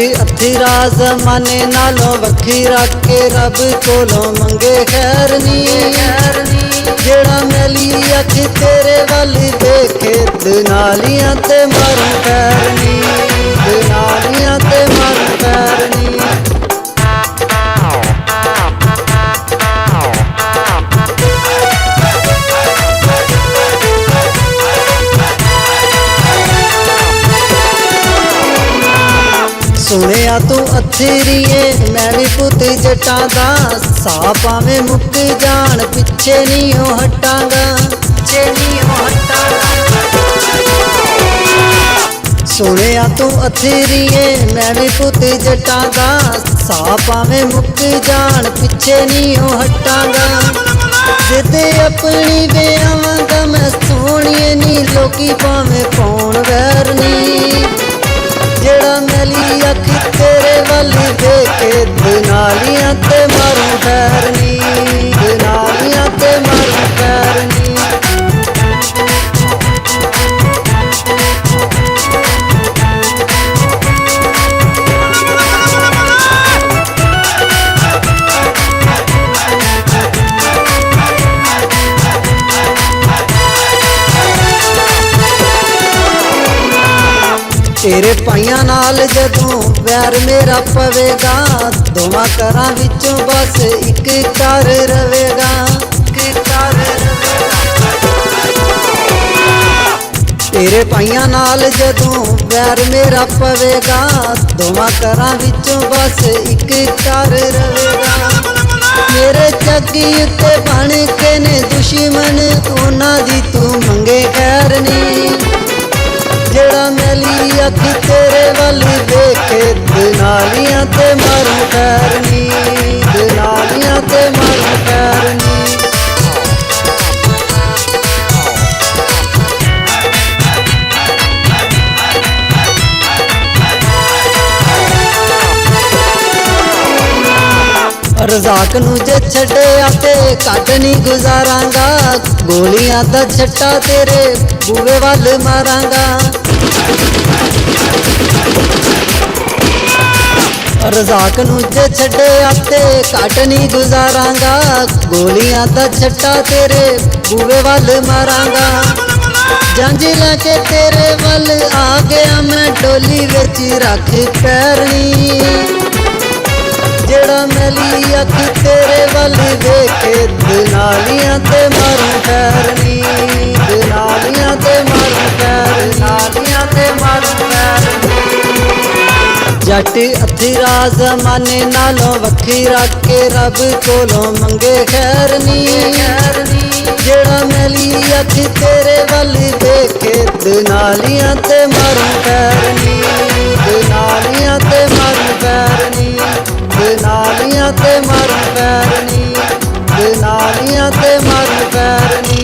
अथीरा ज़माने नालों वखी रख के रब कोलों मंगे खैर नी। जेड़ा मैली अख तेरे वल देखे दनालियां ते मारूं खैर नी, दनालियां ते मारूं खैर नी। सुनिया तू अथीरीए मैं भी पुत जटां दा, सा भावें मुक जान पिछे नहीं ओ हटांगा, पिछे नहीं ओ हटांगा। सुनिया तू अथीरीए मैं भी पुत जटां दा, सा भावें मुक जान पिछे नहीं ओ हटांगा। जिद अपनी वे आवांगा मैं सोहणीए नी, लोकी भावें पौण वैर नी। जेड़ा मैली अख तेरे वल देखे दनालियां ते मारूं खैर नी, दनालियां ते मारूं खैर नी। तेरे पाइयां नाल जदों वैर मेरा पवेगा, दोवां घरां विचों बस इक घर रवेगा, इक घर रवेगा। तेरे पाइयां नाल जदों वैर मेरा पवेगा, दोवां घरां विचों बस इक घर रवेगा। मेरे जग्गी उत्ते बन के ने दुश्मन, उन्हां दी तू मंगे खैर नी। जेड़ा मैली अख तेरे वल देखे दनालियां ते मारूं खैर नी, दनालियां ते मारूं खैर नी। रज़ाक नूं जे छड्डिया ते घट नहीं गुजारांगा, गोलियां दा छट्टा तेरे बूहे वल मारांगा। रज़ाक नूं जे छड्डिया ते घट नहीं गुजारांगा, गोलियां दा छट्टा तेरे बूहे वल मारांगा। जंज लैके तेरे वल आ गया मैं डोली विच रख पैर नी। जेड़ा मैली अख तेरे वल देखे दनालियां ते मारूं खैर नी, दनालियां ते मारूं खैर, दनालियां ते मारूं खैर नी। जट अथीरा ज़माने नालों वखी रख के रब कोलों मंगे खैर नी। जेड़ा मैली अख तेरे वल देखे दनालियां ते मारूं खैर नी, दनालियां ते मारूं खैर नी, दनालियां ते मारूं खैर नी, दनालियां ते मारूं खैर नी।